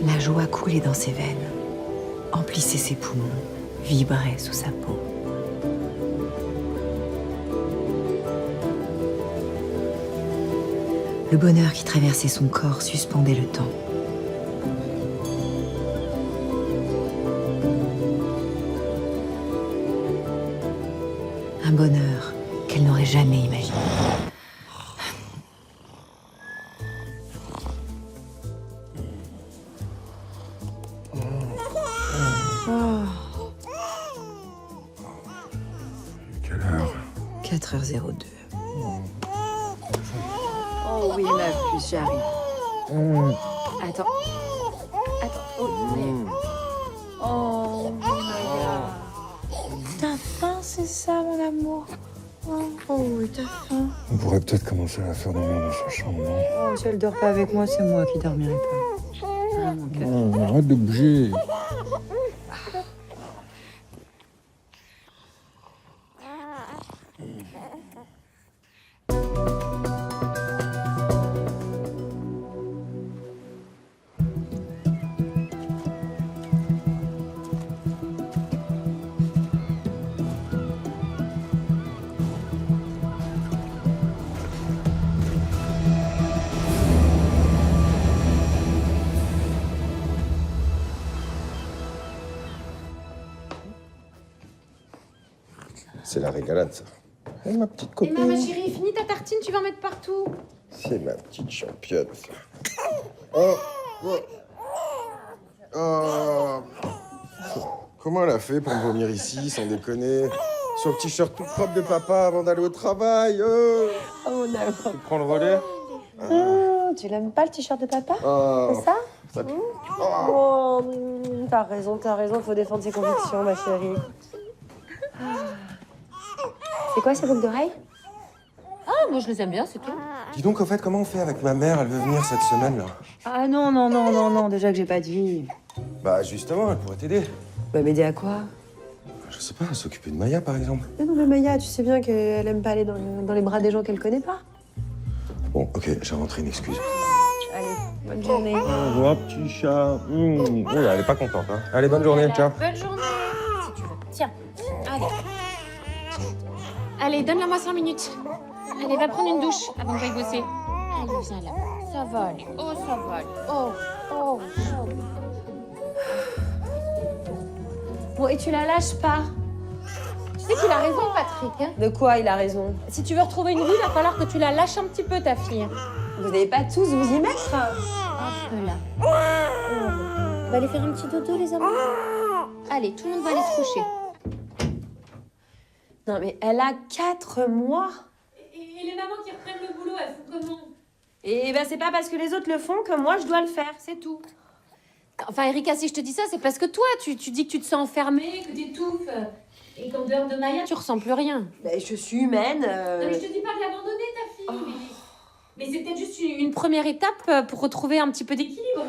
La joie coulait dans ses veines, emplissait ses poumons, vibrait sous sa peau. Le bonheur qui traversait son corps suspendait le temps. Un bonheur qu'elle n'aurait jamais imaginé. Quelle heure? 4h02. Oh oui, ma puce, j'arrive. Attends. Oh, oh my God. T'as faim, c'est ça, mon amour? Oh oui, t'as faim. On pourrait peut-être commencer à la faire dormir dans sa chambre, non? Oh, si elle dort pas avec moi, c'est moi qui dormirai pas. Ah, mon cœur. Non, arrête de bouger. C'est la régalade, ça. Oh, ma petite copine. Emma, ma chérie, finis ta tartine, tu vas en mettre partout. C'est ma petite championne, ça. Oh, oh. Oh. Comment elle a fait pour me vomir ici, sans déconner? Sur le t-shirt tout propre de papa avant d'aller au travail. Oh, mon amour. Tu prends le relais? Tu l'aimes pas, le t-shirt de papa? Oh. C'est ça? Ça pique. Oh, t'as raison, faut défendre ses convictions, ma chérie. C'est quoi ces boucles d'oreilles? Ah, moi je les aime bien, c'est tout. Dis donc, au fait, comment on fait avec ma mère? Elle veut venir cette semaine, là. Ah non, déjà que j'ai pas de vie. Bah, justement, elle pourrait t'aider. Bah, m'aider à quoi? Je sais pas, s'occuper de Maya, par exemple. Mais non, mais Maya, tu sais bien qu'elle aime pas aller dans les bras des gens qu'elle connaît pas. Bon, ok, j'ai inventé une excuse. Allez, bonne journée. Au revoir, petit chat. Oula, elle est pas contente, hein. Allez, bonne journée, ciao. Bonne journée. Si tu veux. Tiens, allez. Allez, donne-la-moi 5 minutes. Allez, va prendre une douche avant que j'aille bosser. Allez, viens là. Ça va aller. Oh, ça va aller. Oh. Bon, et tu la lâches pas. Tu sais qu'il a raison, Patrick. Hein, De quoi il a raison? si tu veux retrouver une vie, il va falloir que tu la lâches un petit peu, ta fille. Vous n'allez pas tous vous y mettre? Un peu là. On va aller faire un petit dodo, les amis. Allez, tout le monde va aller se coucher. Non, mais elle a 4 mois. Et les mamans qui reprennent le boulot, elles font comment? Et ben, c'est pas parce que les autres le font que moi, je dois le faire, c'est tout. Enfin, Erika, si je te dis ça, c'est parce que toi, tu dis que tu te sens enfermée, que t'étouffes. Et qu'en dehors de Maya, tu ressens plus rien. Ben, je suis humaine. Non, mais je te dis pas de l'abandonner, ta fille. Mais c'est peut-être juste une première étape pour retrouver un petit peu d'équilibre.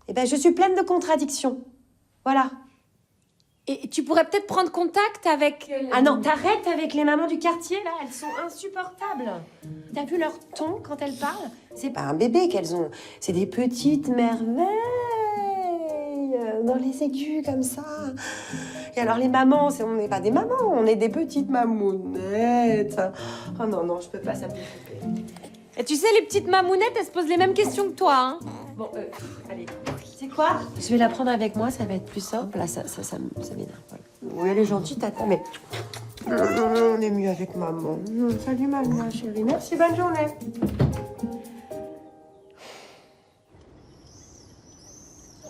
Eh ben, je suis pleine de contradictions. Voilà. Et tu pourrais peut-être prendre contact avec... Ah non, t'arrêtes avec les mamans du quartier, là. Elles sont insupportables. T'as vu leur ton quand elles parlent? C'est pas un bébé qu'elles ont. C'est des petites merveilles. Dans les écus, comme ça. Et alors, les mamans, on n'est pas des mamans. On est des petites mamounettes. Oh non, je peux pas, ça me fait flipper. Et tu sais, les petites mamounettes, elles se posent les mêmes questions que toi, hein. Bon, allez. Tu sais quoi? Je vais la prendre avec moi, ça va être plus simple. Là, ça m'énerve. Voilà. Oui, elle est gentille, tata, mais... On est mieux avec maman. Salut, maman, chérie. Merci, bonne journée.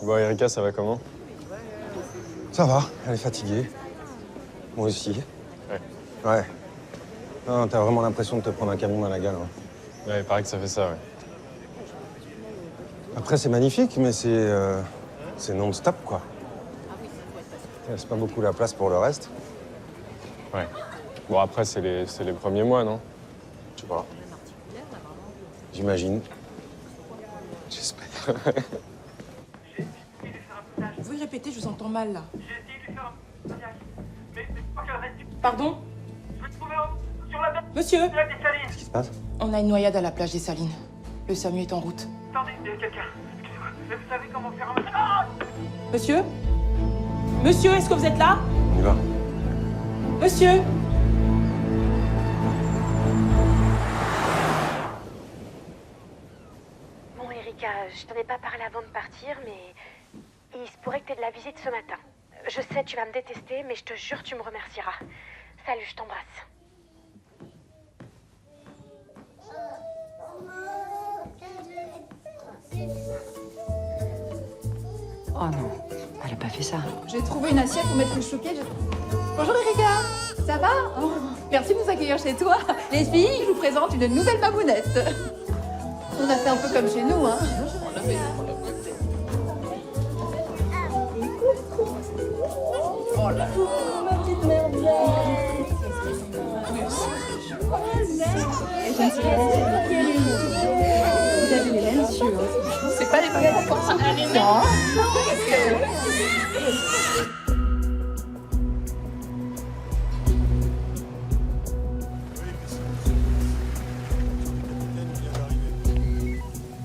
Bon, Erika, ça va comment? Ça va, elle est fatiguée. Moi aussi. Ouais. Non, t'as vraiment l'impression de te prendre un camion dans la gueule. Hein. Ouais, il paraît que ça fait ça, ouais. Après, c'est magnifique, mais c'est non-stop, quoi. Il laisse pas beaucoup la place pour le reste. Ouais. Bon, après, c'est les premiers mois, non? Je sais pas. J'imagine. J'espère. Vous pouvez répéter, je vous entends mal là. Pardon? Monsieur? Qu'est-ce qui se passe? On a une noyade à la plage des Salines. Le SAMU est en route. Attendez, il y a quelqu'un. Excusez-moi, mais vous savez comment faire un... Ah! Monsieur? Monsieur, est-ce que vous êtes là? On y va. Monsieur? Bon, Erika, je t'en ai pas parlé avant de partir, mais il se pourrait que t'aies de la visite ce matin. Je sais, tu vas me détester, mais je te jure, tu me remercieras. Salut, je t'embrasse. Oh non, elle a pas fait ça. J'ai trouvé une assiette pour mettre une chouquette. Bonjour Erika, ça va? Oh, merci de nous accueillir chez toi. Les filles, je vous présente une nouvelle mamounette. On a fait un peu comme chez nous, hein. Oh là. Ma petite merveille. Vous avez les mêmes yeux. C'est pas les mêmes proportions.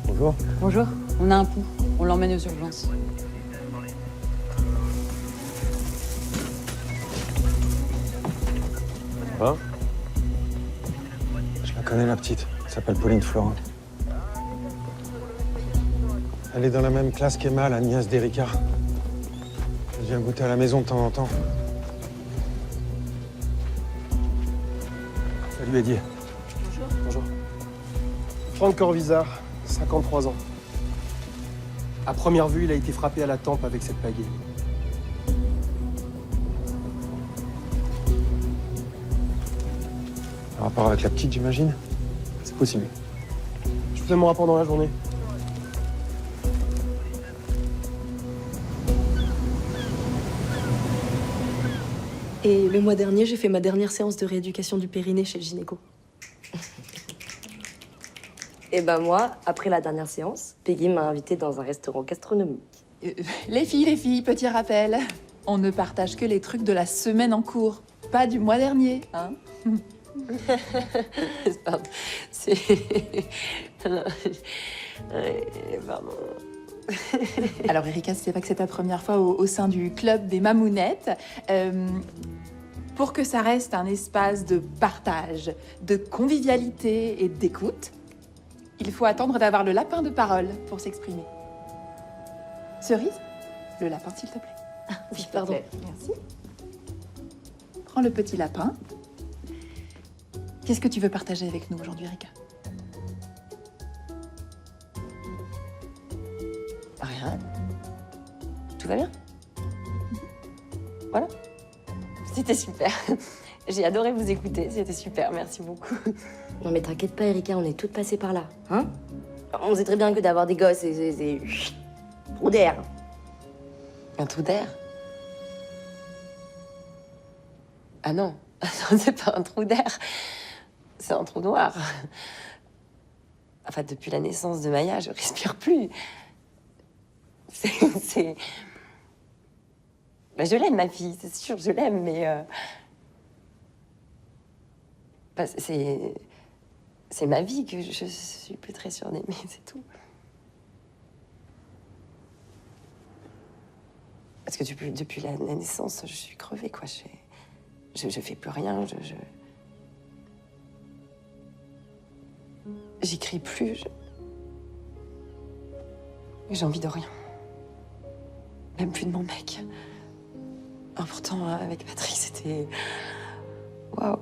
Bonjour. Bonjour, on a un pouls. On l'emmène aux urgences. Ça va? Je la connais, la petite. Elle s'appelle Pauline Florin. Elle est dans la même classe qu'Emma, la nièce d'Erika. Elle vient goûter à la maison de temps en temps. Salut, Eddie. Bonjour. Franck Corvisart, 53 ans. À première vue, il a été frappé à la tempe avec cette pagaie. Un rapport avec la petite, j'imagine? C'est possible. Je vous fais mon rapport dans la journée. Et le mois dernier, j'ai fait ma dernière séance de rééducation du périnée chez le gynéco. Et ben moi, après la dernière séance, Peggy m'a invitée dans un restaurant gastronomique. Les filles, petit rappel. On ne partage que les trucs de la semaine en cours, pas du mois dernier, hein. Pardon. C'est... Pardon. Alors Erika, c'est vrai que c'est ta première fois au sein du club des mamounettes. Pour que ça reste un espace de partage, de convivialité et d'écoute, il faut attendre d'avoir le lapin de parole pour s'exprimer. Cerise, le lapin s'il te plaît. Oui, pardon. Merci. Prends le petit lapin. Qu'est-ce que tu veux partager avec nous aujourd'hui, Erika? Rien. Tout va bien. Voilà. C'était super. J'ai adoré vous écouter, c'était super, merci beaucoup. Non mais t'inquiète pas, Erika, on est toutes passées par là, hein? On sait très bien que d'avoir des gosses, c'est... trou d'air. Un trou d'air? Ah non, c'est pas un trou d'air. C'est un trou noir. Enfin, depuis la naissance de Maya, je respire plus. C'est... Bah, je l'aime, ma fille, c'est sûr, je l'aime, mais... Bah, c'est ma vie que je suis plus très sûre d'aimer, c'est tout. Parce que depuis la naissance, je suis crevée, quoi. Je fais plus rien, j'écris plus, j'ai envie de rien. Même plus de mon mec. Ah, pourtant, avec Patrick, c'était... Waouh.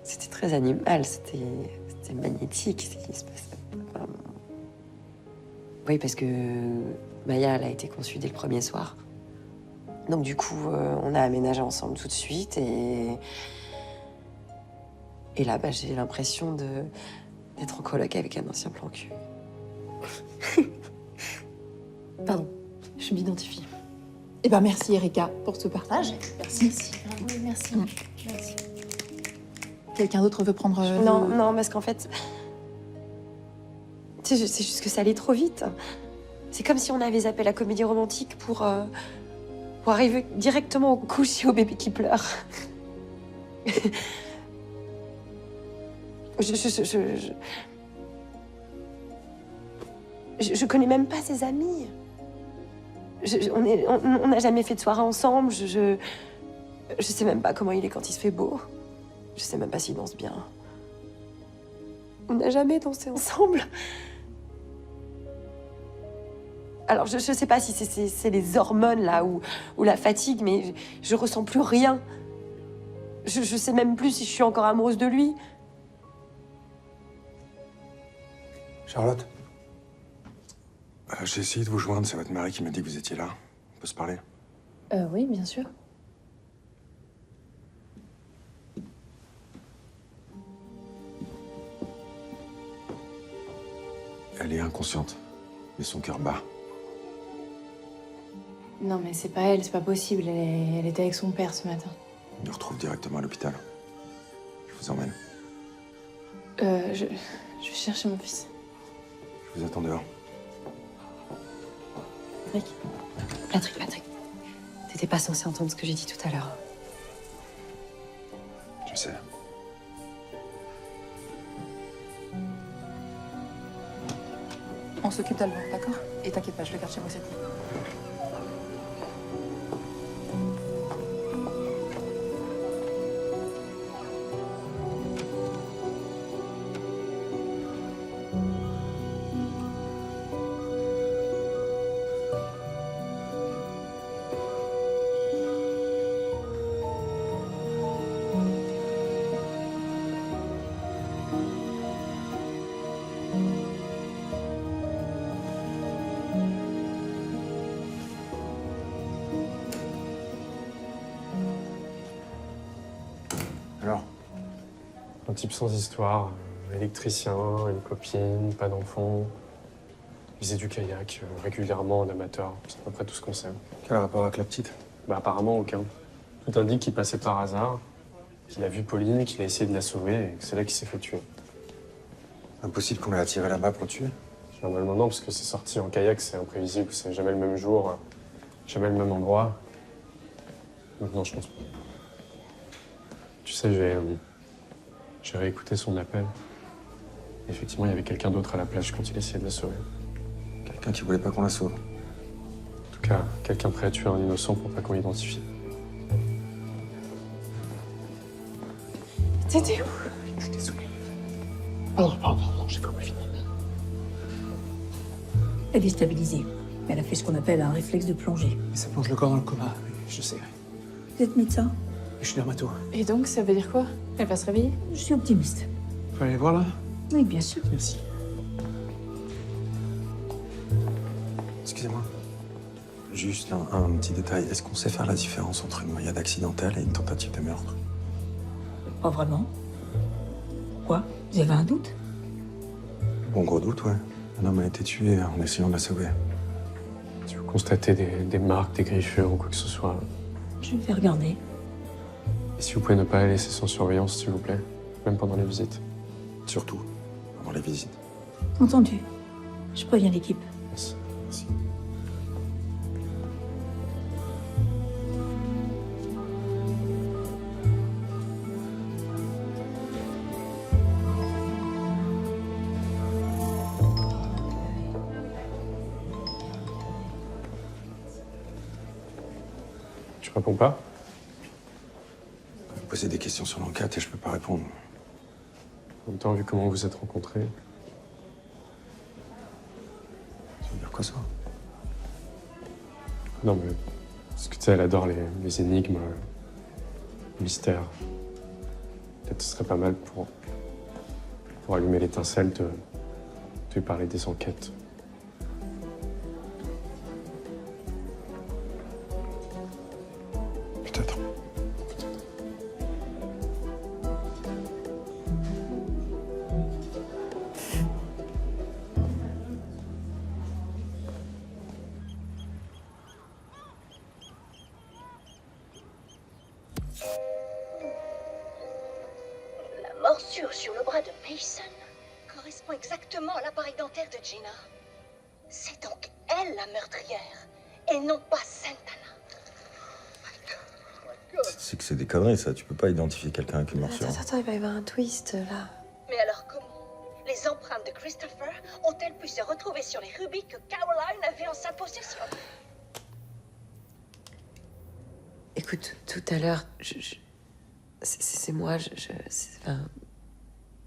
C'était très animal, c'était magnétique, ce qui se passait. Enfin... Oui, parce que Maya, elle a été conçue dès le premier soir. Donc du coup, on a aménagé ensemble tout de suite et là, bah, j'ai l'impression d'être en coloc avec un ancien plan cul. Pardon, je m'identifie. Eh ben merci Erika pour ce partage. Merci. Oui, merci. Merci. quelqu'un d'autre veut prendre... Non, non, parce qu'en fait... C'est juste que ça allait trop vite. C'est comme si on avait zappé la comédie romantique pour arriver directement au coucher au bébé qui pleure. Je connais même pas ses amis. On n'a jamais fait de soirée ensemble. Je sais même pas comment il est quand il se fait beau. Je sais même pas s'il danse bien. On n'a jamais dansé ensemble. Alors, je sais pas si c'est les hormones, là, ou la fatigue, mais je ressens plus rien. Je sais même plus si je suis encore amoureuse de lui. Charlotte, j'ai essayé de vous joindre, c'est votre mari qui m'a dit que vous étiez là. On peut se parler? Oui, bien sûr. Elle est inconsciente, mais son cœur bat. Non, mais c'est pas elle, c'est pas possible. Elle était avec son père ce matin. On le retrouve directement à l'hôpital. Je vous emmène. Je vais chercher mon fils. Je vous attends dehors. Patrick. T'étais pas censé entendre ce que j'ai dit tout à l'heure. Je sais. On s'occupe d'Alban, d'accord? Et t'inquiète pas, je le garde chez moi cette nuit. Alors? Un type sans histoire, électricien, une copine, pas d'enfant. Il faisait du kayak régulièrement en amateur, c'est à peu près tout ce qu'on sait. Quel rapport avec la petite? Bah apparemment aucun. Tout indique qu'il passait par hasard, qu'il a vu Pauline, qu'il a essayé de la sauver et que c'est là qu'il s'est fait tuer. Impossible qu'on l'ait attiré là-bas pour le tuer? Normalement non, parce que c'est sorti en kayak, c'est imprévisible, c'est jamais le même jour, jamais le même endroit. Donc non, je pense pas. Tu sais, j'ai réécouté son appel. Effectivement, il y avait quelqu'un d'autre à la plage quand il essayait de la sauver. Quelqu'un qui voulait pas qu'on la sauve. En tout cas, quelqu'un prêt à tuer un innocent pour pas qu'on l'identifie. T'étais où? Je suis désolé. Pardon, j'ai pas fini. Elle est stabilisée. Elle a fait ce qu'on appelle un réflexe de plongée. Mais ça plonge le corps dans le coma, je sais. Vous êtes médecin? Je suis dermato. Et donc, ça veut dire quoi? Elle va se réveiller? Je suis optimiste. Faut aller voir là? Oui, bien sûr. Merci. Excusez-moi. Juste un petit détail. Est-ce qu'on sait faire la différence entre une noyade accidentelle et une tentative de meurtre? Pas vraiment. Quoi? Vous avez un doute? Bon, gros doute, ouais. Un homme a été tué en essayant de la sauver. Si vous constatez des marques, des griffures ou quoi que ce soit, Je vais regarder. et si vous pouvez ne pas la laisser sans surveillance, s'il vous plaît, même pendant les visites. Surtout pendant les visites. Entendu. Je préviens l'équipe. Merci. Merci. Tu réponds pas? Vous posez des questions sur l'enquête et je peux pas répondre. En même temps, vu comment vous vous êtes rencontrés, Ça veut dire quoi, ça? non mais... Parce que tu sais, elle adore les énigmes, les mystères. Peut-être ce serait pas mal pour allumer l'étincelle de lui parler des enquêtes. Peut-être. morsure sur le bras de Mason correspond exactement à l'appareil dentaire de Gina. C'est donc elle la meurtrière, et non pas Santana. C'est que c'est des conneries, ça. Tu peux pas identifier quelqu'un avec une morsure. Attends, il va y avoir un twist, là. Mais alors comment les empreintes de Christopher ont-elles pu se retrouver sur les rubis que Caroline avait en sa possession? Écoute, tout à l'heure, c'est moi,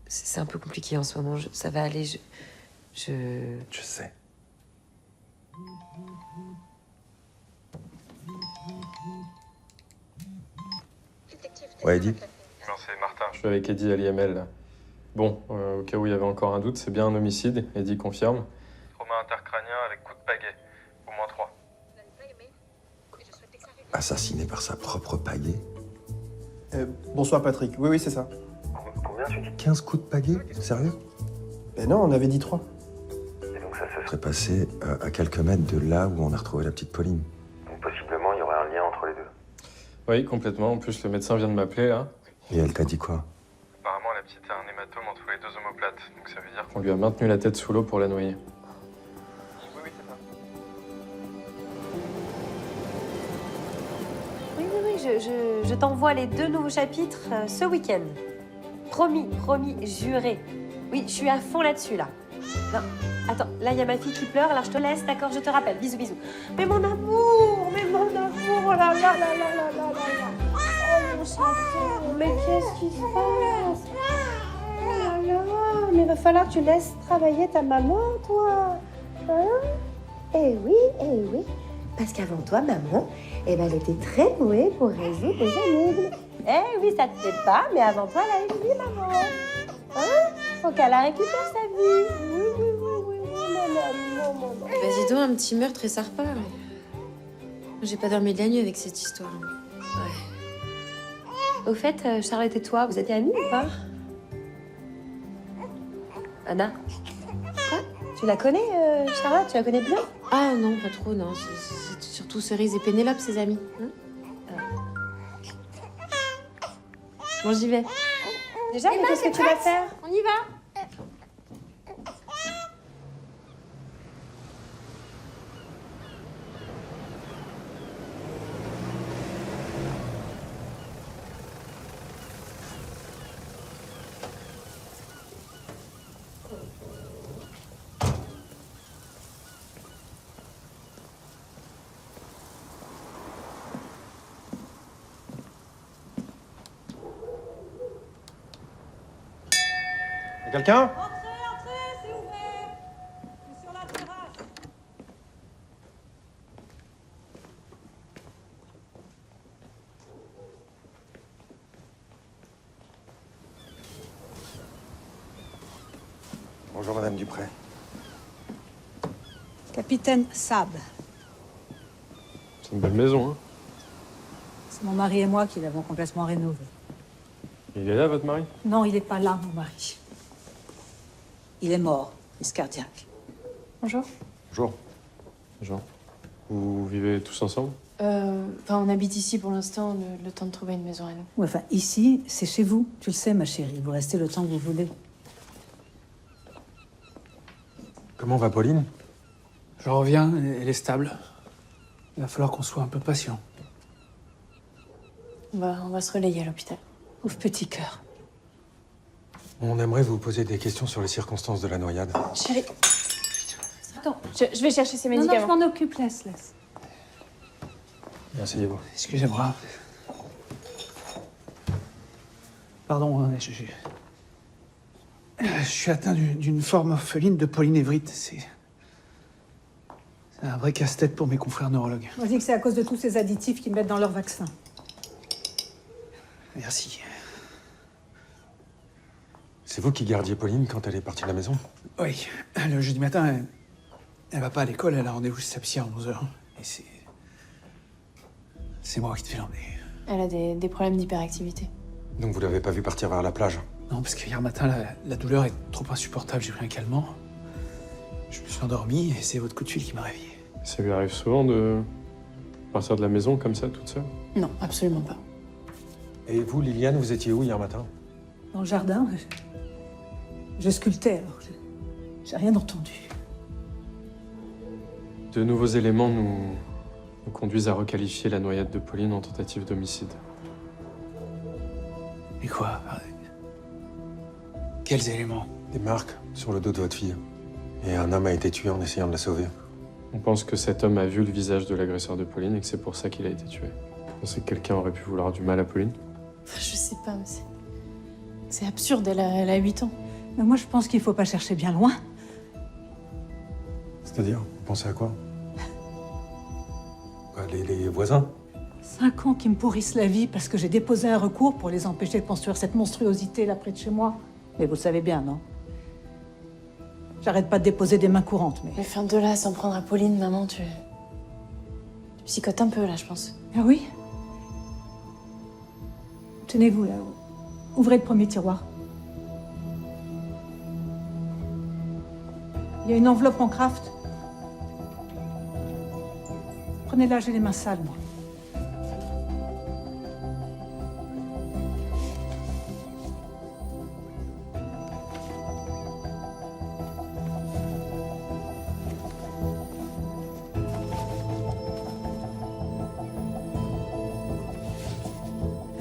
c'est un peu compliqué en ce moment. Ça va aller, Je sais. Ouais, Eddie. Non, c'est Martin. Je suis avec Eddie à l'IML, là. Bon, au cas où il y avait encore un doute, c'est bien un homicide. Eddie confirme. Trauma intercrânien avec coup de pagaie. Au moins 3. Assassiné par sa propre pagaie. Bonsoir Patrick, oui c'est ça. Combien tu dis 15 coups de pagaie? Sérieux? Ben non, on avait dit 3. Et donc ça se serait passé à quelques mètres de là où on a retrouvé la petite Pauline. Donc possiblement, il y aurait un lien entre les deux. Oui, complètement. En plus, le médecin vient de m'appeler, là. Et elle t'a dit quoi? Apparemment, la petite a un hématome entre les deux omoplates. Donc ça veut dire qu'on lui a maintenu la tête sous l'eau pour la noyer. Oui, je t'envoie les 2 nouveaux chapitres ce week-end. Promis, juré. Oui, je suis à fond là-dessus, là. Non, attends, là, il y a ma fille qui pleure, alors je te laisse, d'accord, je te rappelle. Bisous, bisous. Mais mon amour, oh là là là là là là là là. Oh, mon chaton, mais qu'est-ce qui se passe? Oh là là, mais il va falloir que tu laisses travailler ta maman, toi. Hein? Eh oui. Parce qu'avant toi, maman, elle était très douée pour résoudre les énigmes. Eh oui, ça te plaît pas, mais avant toi, elle a une vie, maman. Hein? Faut qu'elle la récupère, sa vie. Oui, maman. Vas-y donc, un petit meurtre et ça repart. J'ai pas dormi de la nuit avec cette histoire. Au fait, Charlotte et toi, vous êtes amies ou pas? Anna? Quoi? Tu la connais, Charlotte? Tu la connais bien? Ah non, pas trop, non. C'est surtout Cerise et Pénélope, ses amis. Bon, j'y vais. Déjà, mais qu'est-ce que tu vas faire? On y va. Y'a quelqu'un? Entrez, c'est ouvert. Je suis sur la terrasse. Bonjour, Madame Dupré. Capitaine Sab. C'est une belle maison, hein. C'est mon mari et moi qui l'avons complètement rénové. Il est là, votre mari? Non, il n'est pas là, mon mari. Il est mort, crise cardiaque. Bonjour. Bonjour. Bonjour. Vous vivez tous ensemble? On habite ici pour l'instant, le temps de trouver une maison à nous. Ouais, enfin, ici, c'est chez vous. Tu le sais, ma chérie. Vous restez le temps que vous voulez. Comment va Pauline? Je reviens, elle est stable. Il va falloir qu'on soit un peu patient. On va se relayer à l'hôpital. Ouf, petit cœur. On aimerait vous poser des questions sur les circonstances de la noyade. Chérie. Attends. Je vais chercher ces Non, médicaments. je m'en occupe, laisse. Asseyez-vous. Excusez-moi. Pardon, hein, je suis atteint d'une forme orpheline de polynévrite. C'est un vrai casse-tête pour mes confrères neurologues. On dit que c'est à cause de tous ces additifs qu'ils mettent dans leur vaccin. Merci. C'est vous qui gardiez Pauline quand elle est partie de la maison? Oui. Le jeudi matin, elle va pas à l'école, elle a rendez-vous chez sa psy à 11h. Et c'est moi qui te fais l'emmener. Elle a des problèmes d'hyperactivité. Donc vous l'avez pas vue partir vers la plage? Non, parce qu'hier matin, la douleur est trop insupportable. J'ai pris un calmant. Je me suis endormi et c'est votre coup de fil qui m'a réveillé. Ça lui arrive souvent de partir de la maison comme ça, toute seule? Non, absolument pas. Et vous, Liliane, vous étiez où hier matin? Dans le jardin, je sculptais, alors j'ai rien entendu. De nouveaux éléments nous conduisent à requalifier la noyade de Pauline en tentative d'homicide. Et quoi? Quels éléments? Des marques sur le dos de votre fille. Et un homme a été tué en essayant de la sauver. On pense que cet homme a vu le visage de l'agresseur de Pauline et que c'est pour ça qu'il a été tué. Vous pensez que quelqu'un aurait pu vouloir du mal à Pauline? Je sais pas, mais c'est absurde, elle a 8 ans. Mais moi, je pense qu'il faut pas chercher bien loin. C'est-à-dire, vous pensez à quoi? Quoi, les voisins? 5 ans qui me pourrissent la vie parce que j'ai déposé un recours pour les empêcher de construire cette monstruosité là près de chez moi. Mais vous le savez bien, non? J'arrête pas de déposer des mains courantes, mais... Mais fin de là, sans prendre à Pauline, maman, tu psychotes un peu, là, je pense. Ah oui? Tenez-vous, là. Ouvrez le premier tiroir. Il y a une enveloppe en craft. Prenez-la, j'ai les mains sales, moi.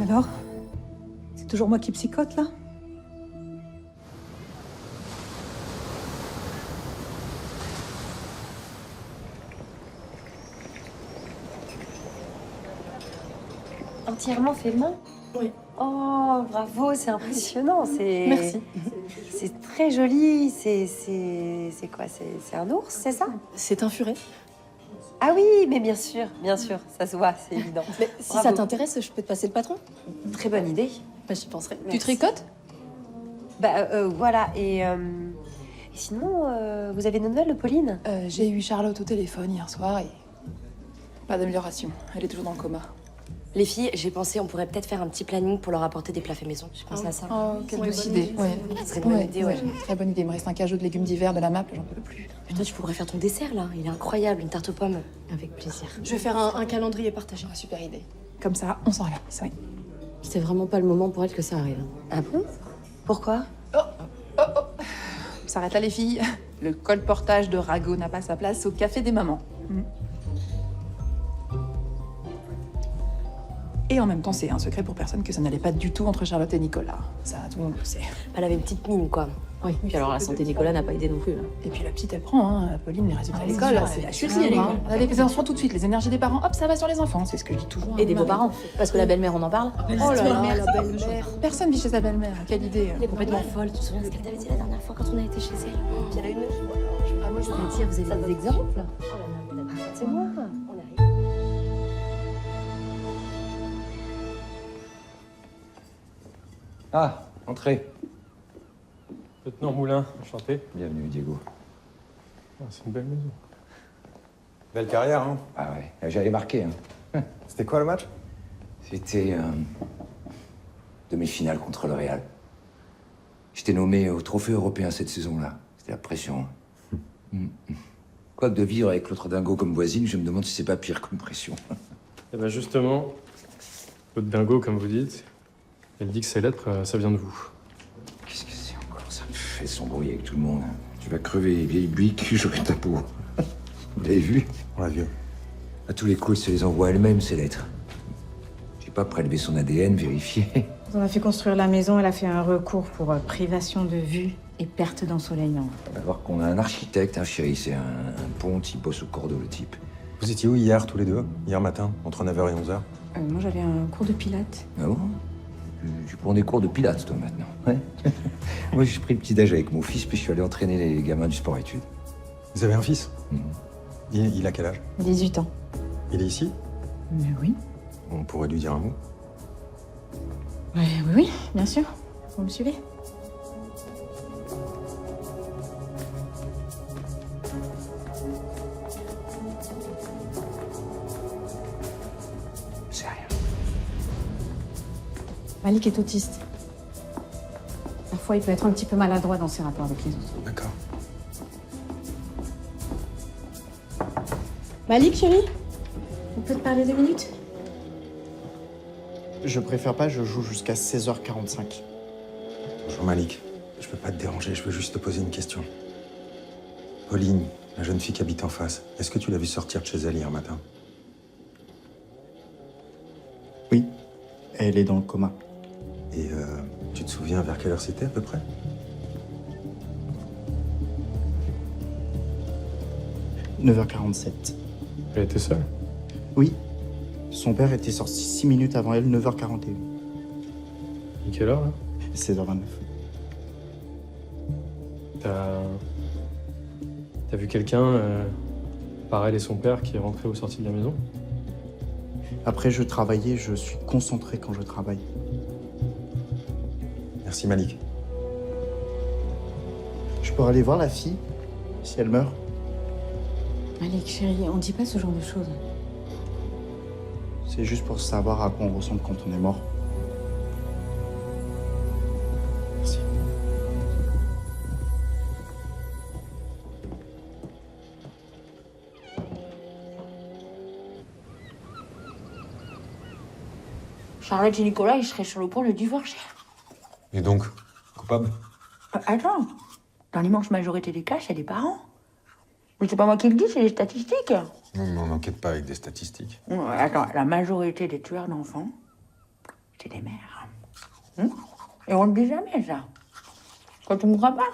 Alors? C'est toujours moi qui psychote, là? Entièrement fait main? Oui. Oh, bravo, c'est impressionnant. Merci. C'est très joli. C'est quoi? C'est un ours, c'est ça? C'est un furet. Ah oui, mais bien sûr, ça se voit, c'est évident. Mais si Bravo. ça t'intéresse, je peux te passer le patron. Très bonne idée. Bah, j'y penserai. Merci. Tu tricotes? Voilà, et sinon, vous avez des nouvelles de Pauline? J'ai eu Charlotte au téléphone hier soir et... Pas d'amélioration, elle est toujours dans le coma. Les filles, j'ai pensé, on pourrait peut-être faire un petit planning pour leur apporter des plats faits maison. J'ai pensé à ça. Oh, quelle douce idée. Ouais. Ce serait une bonne idée, ouais. Très bonne idée. Il me reste un cajot de légumes d'hiver de la map, j'en peux plus. Putain, tu pourrais faire ton dessert, là. Il est incroyable, une tarte aux pommes. Avec plaisir. Je vais faire un calendrier partagé. Oh, super idée. Comme ça, on s'organise, oui. C'est vraiment pas le moment pour elle que ça arrive. Ah bon? Pourquoi? On s'arrête là, les filles. Le colportage de Rago n'a pas sa place au café des mamans. Et en même temps, c'est un secret pour personne que ça n'allait pas du tout entre Charlotte et Nicolas. Ça, tout le monde le sait. Elle avait une petite mine, quoi. Oui. Puis alors, la santé de Nicolas n'a pas aidé non plus. Là. Et puis la petite, elle prend, hein. Pauline, les résultats à c'est l'école, sûr, c'est la c'est chute sûr, libre. hein. On a des enfants tout de suite, les énergies des parents, hop, ça va sur les enfants. C'est ce que je dis toujours. Et des beaux-parents. Parce que la belle-mère, on en parle. Oh là là, la belle-mère. Personne vit chez sa belle-mère. Quelle idée. Elle est complètement folle. Tu te souviens de ce qu'elle t'avait dit la dernière fois quand on a été chez elle? Puis elle a une... Ah, moi, je voulais dire, vous avez des exemples? C'est moi. On arrive. Ah, entrez. Lieutenant Moulin, enchanté. Bienvenue, Diego. Ah, c'est une belle maison. Belle carrière, hein? Ah ouais, j'avais marqué. Hein. C'était quoi le match? C'était demi-finale contre le Real. J'étais nommé au trophée européen cette saison-là. C'était la pression. Hein. Quoique de vivre avec l'autre dingo comme voisine, je me demande si c'est pas pire comme pression. Et ben justement, votre dingo, comme vous dites, elle dit que ces lettres, ça vient de vous. Qu'est-ce que c'est encore ça? Elle s'embrouille avec tout le monde. Hein. Tu vas crever, vieille buique, j'aurai ta peau. Vous l'avez vu? On l'a vu. À tous les coups, elle se les envoie elle-même, ces lettres. J'ai pas prélevé son ADN, vérifié. On a fait construire la maison, elle a fait un recours pour privation de vue et perte d'ensoleillement. On va voir qu'on a un architecte, hein, chérie. C'est un ponte, il bosse au cordeau, le type. Vous étiez où hier, tous les deux? Hier matin, entre 9h et 11h? Moi, j'avais un cours de pilates. Ah bon? Tu prends des cours de pilates, toi, maintenant? Ouais. Moi, j'ai pris le petit-déj avec mon fils, puis je suis allé entraîner les gamins du sport-études. Vous avez un fils? Il a quel âge? 18 ans. Il est ici? Mais oui. On pourrait lui dire un mot. Oui, bien sûr. Vous me suivez? C'est rien. Malik est autiste. Parfois, il peut être un petit peu maladroit dans ses rapports avec les autres. D'accord. Malik, chérie? On peut te parler 2 minutes? Je préfère pas, je joue jusqu'à 16h45. Bonjour Malik. Je peux pas te déranger, je veux juste te poser une question. Pauline, la jeune fille qui habite en face, est-ce que tu l'as vue sortir de chez elle hier matin? Oui, elle est dans le coma. Et tu te souviens vers quelle heure c'était à peu près? « 9h47. Elle était seule? Oui. Son père était sorti 6 minutes avant elle, 9h41. Et quelle heure, là? 16h29. T'as vu quelqu'un, par elle et son père, qui est rentré ou sorti de la maison? Après, je travaillais, je suis concentré quand je travaille. Merci Malik. Je peux aller voir la fille, si elle meurt? Malik, chérie, on dit pas ce genre de choses. C'est juste pour savoir à quoi on ressemble quand on est mort. Merci. Charlotte et Nicolas, ils seraient sur le point de divorcer. Et donc, coupable? Attends, dans l'immense majorité des cas, c'est les parents. Mais c'est pas moi qui le dis, c'est les statistiques. Non, mais on n'enquête pas avec des statistiques. Attends, la majorité des tueurs d'enfants, c'est des mères. Et on le dit jamais, ça. Quand tu me crois pas.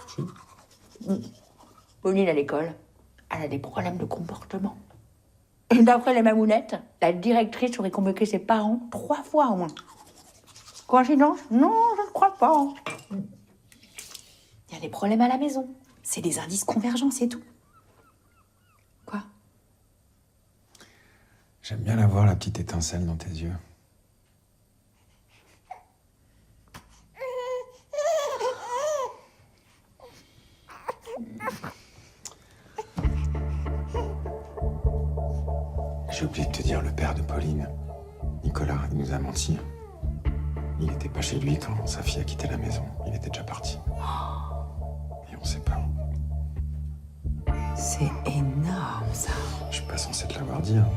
Pauline, à l'école, elle a des problèmes de comportement. Et d'après les mamounettes, la directrice aurait convoqué ses parents 3 fois au moins. Coïncidence? Non, je ne crois pas. Il y a des problèmes à la maison. C'est des indices convergents, c'est tout. Quoi? J'aime bien la voir, la petite étincelle dans tes yeux. J'ai oublié de te dire, le père de Pauline, Nicolas, il nous a menti. Il n'était pas chez lui quand sa fille a quitté la maison. Il était déjà parti. Et on sait pas où. C'est énorme, ça. Je suis pas censé te l'avoir dit. Hein.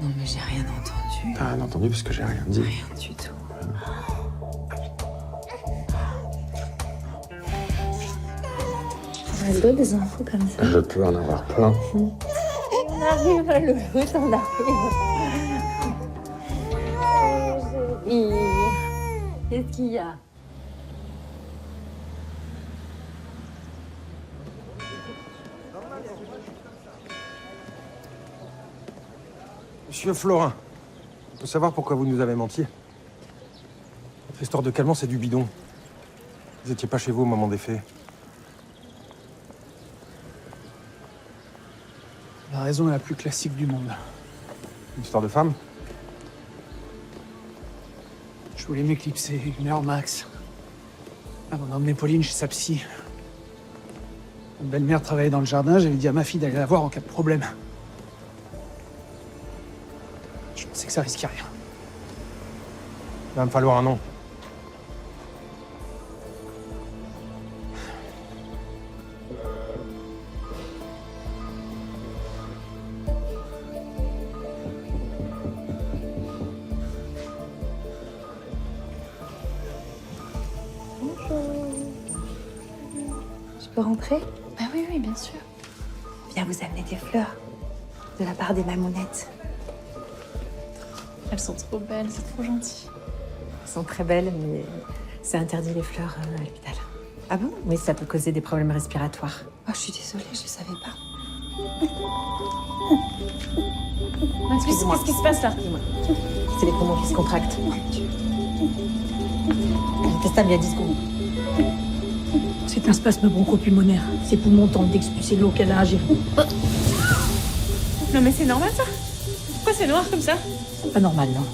Non, mais j'ai rien entendu. T'as rien entendu parce que j'ai rien dit. Rien du tout. On a le droit des infos comme ça. Je peux en avoir plein. On arrive à le foot, on arrive. Qu'est-ce qu'il y a? Monsieur Florin, il faut savoir pourquoi vous nous avez menti. Votre histoire de calmant, c'est du bidon. Vous étiez pas chez vous au moment des faits. La raison est la plus classique du monde. Une histoire de femme? Je voulais m'éclipser 1 heure max. Avant d'emmener Pauline chez sa psy. Ma belle-mère travaillait dans le jardin, j'avais dit à ma fille d'aller la voir en cas de problème. Je pensais que ça risquait rien. Il va me falloir un nom. Je peux rentrer? Bah oui, oui, bien sûr. Viens vous amener des fleurs. De la part des mamounettes. Elles sont trop belles, c'est trop gentil. Elles sont très belles, mais c'est interdit les fleurs à l'hôpital. Ah bon? Mais ça peut causer des problèmes respiratoires. Oh, je suis désolée, je savais pas. Excusez-moi. Qu'est-ce qui se passe là? C'est les poumons qui se contractent. Testable, il y a 10 secondes. C'est un spasme bronchopulmonaire. Ses poumons tentent d'expulser l'eau qu'elle a ingérée. Non mais c'est normal ça? Pourquoi c'est noir comme ça? C'est pas normal, non.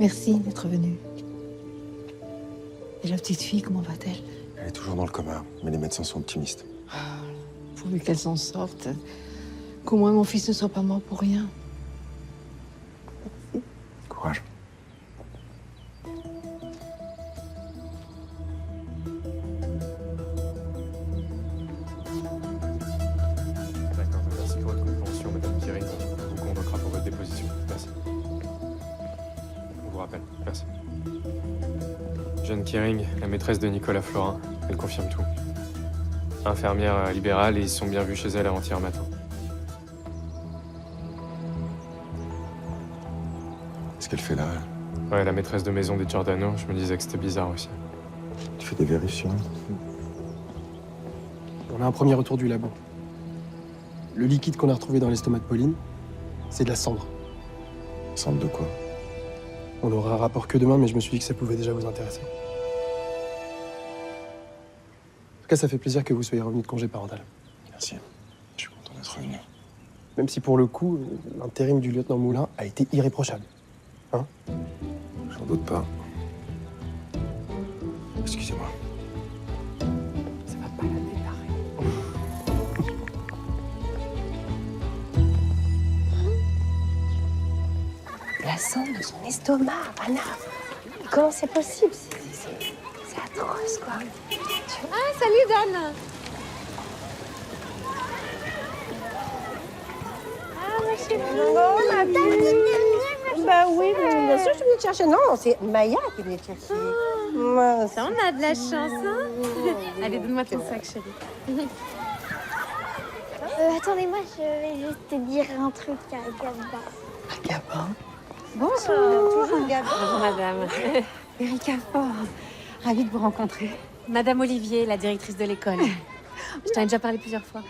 Merci d'être venu. Et la petite fille, comment va-t-elle? Elle est toujours dans le coma, mais les médecins sont optimistes. Pourvu qu'elle s'en sorte. Qu'au moins mon fils ne soit pas mort pour rien. Courage. D'accord, merci pour votre compréhension, Madame Kering. On vous convoquera pour votre déposition. Merci. On vous rappelle. Merci. Jeanne Kering, la maîtresse de Nicolas Florin, elle confirme tout. Infirmière libérale et ils se sont bien vus chez elle avant-hier matin. Qu'est-ce qu'elle fait là? Ouais, la maîtresse de maison des Giordano, je me disais que c'était bizarre aussi. Tu fais des vérifications? On a un premier retour du labo. Le liquide qu'on a retrouvé dans l'estomac de Pauline, c'est de la cendre. Cendre de quoi? On aura un rapport que demain, mais je me suis dit que ça pouvait déjà vous intéresser. En tout cas, ça fait plaisir que vous soyez revenu de congé parental. Merci. Je suis content d'être revenu. Même si pour le coup, l'intérim du lieutenant Moulin a été irréprochable. Hein? J'en doute pas. Excusez-moi. Ça va pas la déclarer. La cendre de son estomac, Anna. Comment c'est possible? C'est atroce, quoi. Ah, salut Dan. Ah, ma chérie. Non, ma puce. Bah oui, bien sûr, je suis venue te chercher. Non, c'est Maya qui est venue te chercher. Ouais, Ça, on a de la chance, hein. Allez, donne-moi ton sac, chérie. Attendez-moi, je vais juste te dire un truc à Gabin. À Gabin? Bonjour. Toujours Gabin. Bonjour, madame. Erika Faure, ravie de vous rencontrer. Madame Olivier, la directrice de l'école. Je t'en ai déjà parlé plusieurs fois.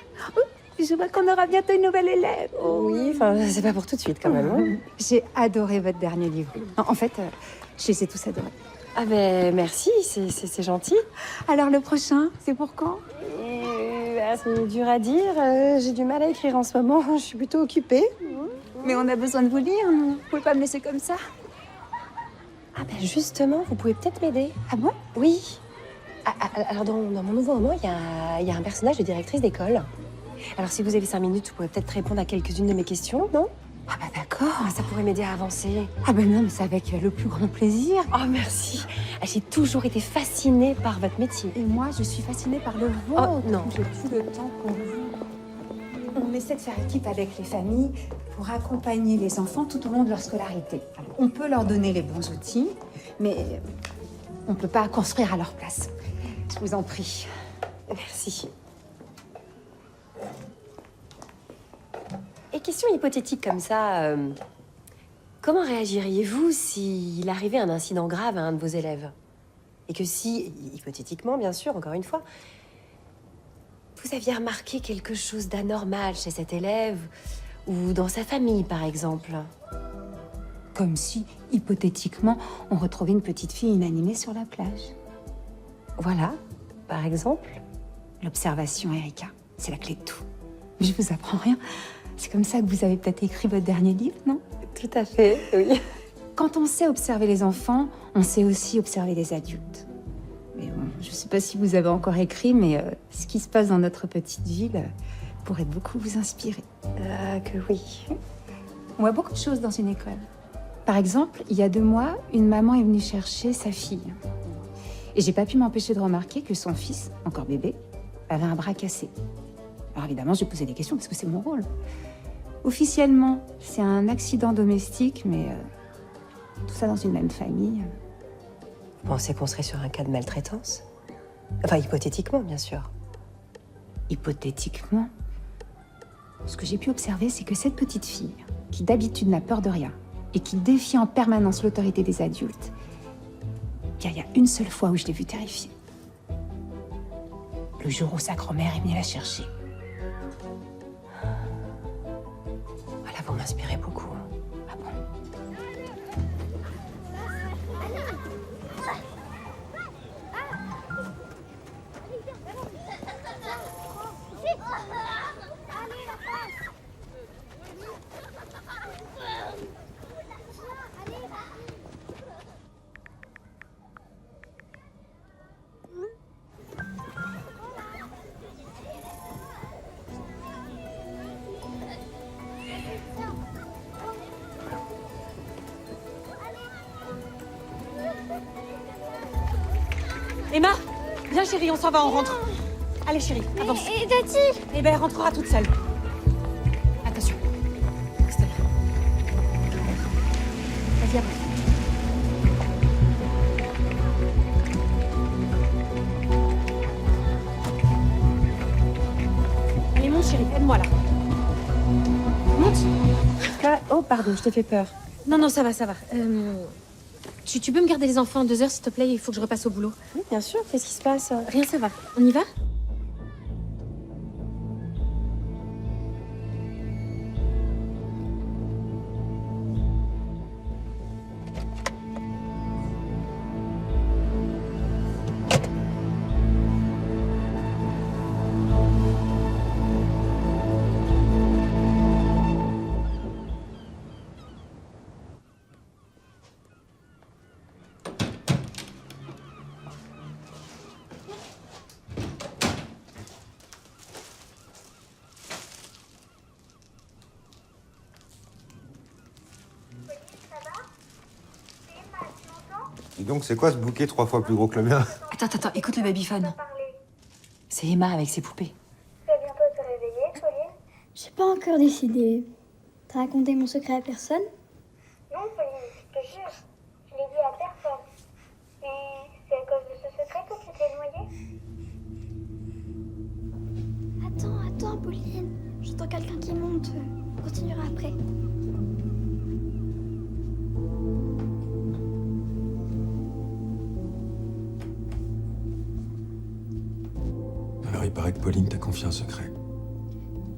Je vois qu'on aura bientôt une nouvelle élève. Oui, enfin, c'est pas pour tout de suite, quand même. Hein. J'ai adoré votre dernier livre. En fait, je les ai tous adorés. Ah ben, merci, c'est gentil. Alors le prochain, c'est pour quand? C'est dur à dire. J'ai du mal à écrire en ce moment. Je suis plutôt occupée. Mais on a besoin de vous lire, nous. Vous pouvez pas me laisser comme ça. Ah ben justement, vous pouvez peut-être m'aider. Ah bon? Oui. Alors dans mon nouveau roman, il y a un personnage de directrice d'école. Alors si vous avez 5 minutes, vous pouvez peut-être répondre à quelques-unes de mes questions, non? Ah bah d'accord. Ça pourrait m'aider à avancer. Ah ben non, mais c'est avec le plus grand plaisir. Oh merci. J'ai toujours été fascinée par votre métier. Et moi, je suis fascinée par le vôtre. Oh non. J'ai plus le temps pour vous. On essaie de faire équipe avec les familles pour accompagner les enfants tout au long de leur scolarité. Alors, on peut leur donner les bons outils, mais on ne peut pas construire à leur place. Je vous en prie. Merci. Et question hypothétique comme ça, comment réagiriez-vous s'il arrivait un incident grave à un de vos élèves? Et que si, hypothétiquement bien sûr, encore une fois, vous aviez remarqué quelque chose d'anormal chez cet élève ou dans sa famille par exemple? Comme si, hypothétiquement, on retrouvait une petite fille inanimée sur la plage. Voilà, par exemple. L'observation, Erika, c'est la clé de tout. Mais je vous apprends rien. C'est comme ça que vous avez peut-être écrit votre dernier livre, non? Tout à fait, oui. Quand on sait observer les enfants, on sait aussi observer les adultes. Mais bon, je ne sais pas si vous avez encore écrit, mais ce qui se passe dans notre petite ville pourrait beaucoup vous inspirer. Que oui. On voit beaucoup de choses dans une école. Par exemple, il y a 2 mois, une maman est venue chercher sa fille. Et j'ai pas pu m'empêcher de remarquer que son fils, encore bébé, avait un bras cassé. Alors évidemment, j'ai posé des questions parce que c'est mon rôle. Officiellement, c'est un accident domestique, mais tout ça dans une même famille. Vous pensez qu'on serait sur un cas de maltraitance? Enfin, hypothétiquement, bien sûr. Hypothétiquement. Ce que j'ai pu observer, c'est que cette petite fille, qui d'habitude n'a peur de rien et qui défie en permanence l'autorité des adultes, il y a une seule fois où je l'ai vue terrifiée. Le jour où sa grand-mère est venue la chercher. Voilà, vous m'inspirez beaucoup. Ah bon? Emma, viens chérie, on s'en va, on rentre. Allez chérie, avance. Et Tati? Eh ben, elle rentrera toute seule. Attention. Reste là. Vas-y, avance. Allez, monte chérie, aide-moi là. Monte. Oh, pardon, je t'ai fait peur. Non, non, ça va, ça va. Tu peux me garder les enfants 2 heures, s'il te plaît? Il faut que je repasse au boulot. Oui, bien sûr. Qu'est-ce qui se passe? Rien, ça va. On y va? Dis donc, c'est quoi ce bouquet 3 fois plus gros que le mien? Attends, écoute le babyphone. C'est Emma avec ses poupées. Tu vas bientôt te réveiller, Pauline? J'ai pas encore décidé. T'as raconté mon secret à personne? Non, Pauline, je te jure. Je l'ai dit à personne. Et c'est à cause de ce secret que tu t'es noyée? Attends, Pauline. J'entends quelqu'un qui monte. On continuera après. Alors il paraît que Pauline t'a confié un secret.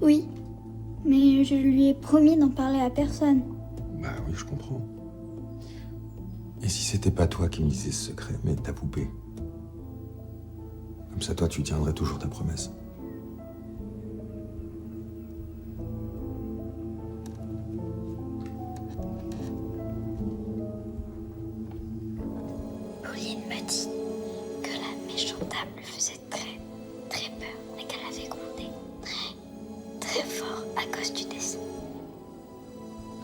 Oui, mais je lui ai promis d'en parler à personne. Bah oui, je comprends. Et si c'était pas toi qui me disais ce secret, mais ta poupée? Comme ça, toi, tu tiendrais toujours ta promesse. Pauline m'a dit que la méchante dame lui faisait très peur et qu'elle avait grondé très fort à cause du dessin.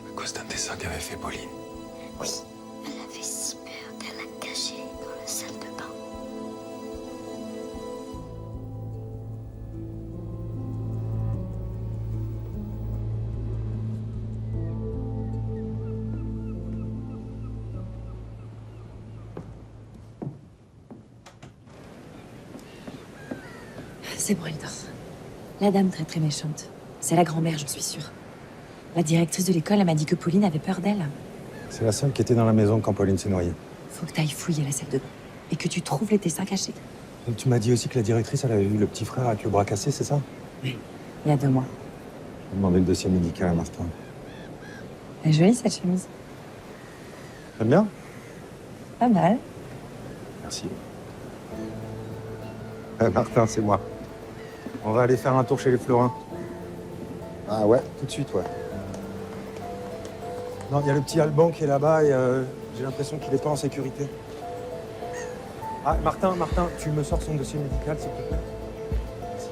À cause d'un dessin qu'avait fait Pauline. Oui, elle avait si peur qu'elle l'a caché dans la salle de bain. C'est bon, elle dort. La dame très méchante. C'est la grand-mère, j'en suis sûre. La directrice de l'école, elle m'a dit que Pauline avait peur d'elle. C'est la seule qui était dans la maison quand Pauline s'est noyée. Faut que t'ailles fouiller la salle de bain. Et que tu trouves les dessins cachés. Et tu m'as dit aussi que la directrice, elle avait vu le petit frère avec le bras cassé, c'est ça? Oui, il y a 2 mois. J'ai demandé le dossier médical à Martin. Elle est jolie, cette chemise. T'aimes bien? Pas mal. Merci. Martin, c'est moi. On va aller faire un tour chez les Florins. Ah ouais, tout de suite, ouais. Non, il y a le petit Alban qui est là-bas et j'ai l'impression qu'il n'est pas en sécurité. Ah, Martin, tu me sors son dossier médical, s'il te plaît? Merci.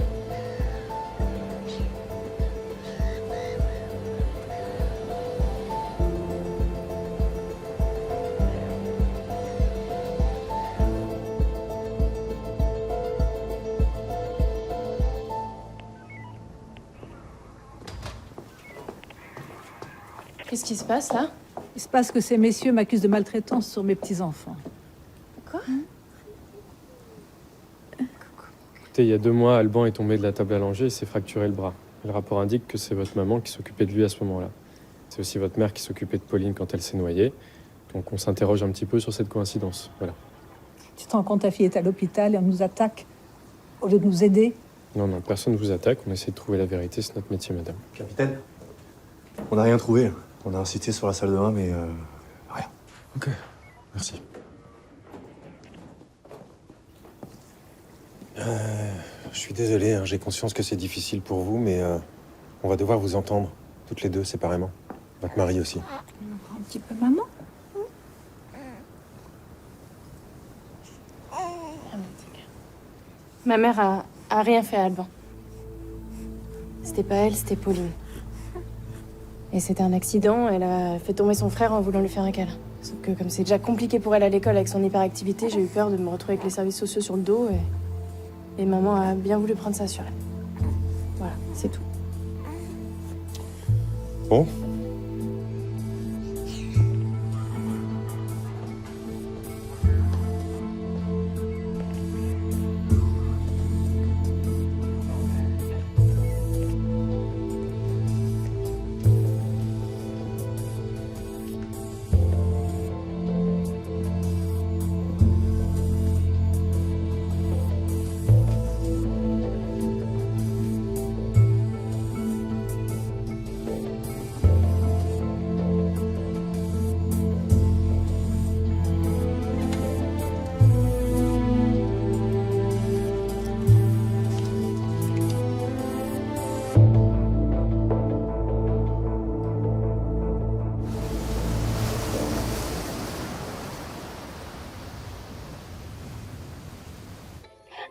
Qu'est-ce qui se passe là? Il se passe que ces messieurs m'accusent de maltraitance sur mes petits-enfants. Quoi? Écoutez, il y a 2 mois, Alban est tombé de la table à langer et s'est fracturé le bras. Le rapport indique que c'est votre maman qui s'occupait de lui à ce moment-là. C'est aussi votre mère qui s'occupait de Pauline quand elle s'est noyée. Donc on s'interroge un petit peu sur cette coïncidence. Voilà. Tu te rends compte, ta fille est à l'hôpital et on nous attaque au lieu de nous aider. Non, personne ne vous attaque. On essaie de trouver la vérité. C'est notre métier, madame. Capitaine, on n'a rien trouvé. On a incité sur la salle de bain, mais rien. Ok, merci. Je suis désolé, hein, j'ai conscience que c'est difficile pour vous, mais on va devoir vous entendre, toutes les deux, séparément. Votre mari aussi. Un petit peu maman. Ma mère a rien fait à Alban. C'était pas elle, c'était Pauline. Et c'était un accident, elle a fait tomber son frère en voulant lui faire un câlin. Sauf que comme c'est déjà compliqué pour elle à l'école avec son hyperactivité, j'ai eu peur de me retrouver avec les services sociaux sur le dos et maman a bien voulu prendre ça sur elle. Voilà, c'est tout. Bon.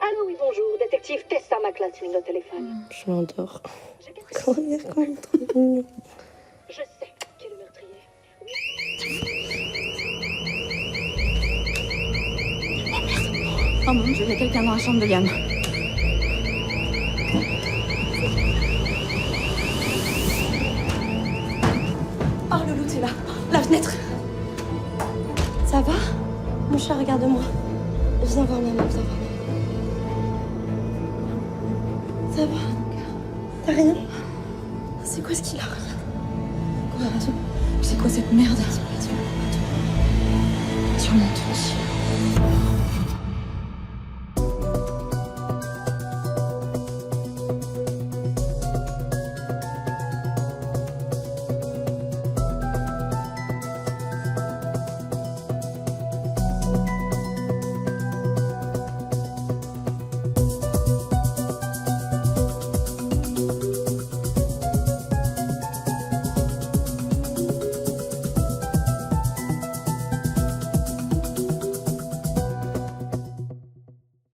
Allô, oui, bonjour. Détective Tessa McClatchy au téléphone. Je m'endors. Quand même trop mignon. Je sais qui est le meurtrier. Oh mon Dieu, il y a quelqu'un dans la chambre de Yann. Oh, le loup, c'est là. La fenêtre. Ça va? Mon chat, regarde-moi. Viens voir maman, viens voir maman. Ça va? T'as rien? C'est quoi ce qu'il a? C'est quoi cette merde? Surmonte.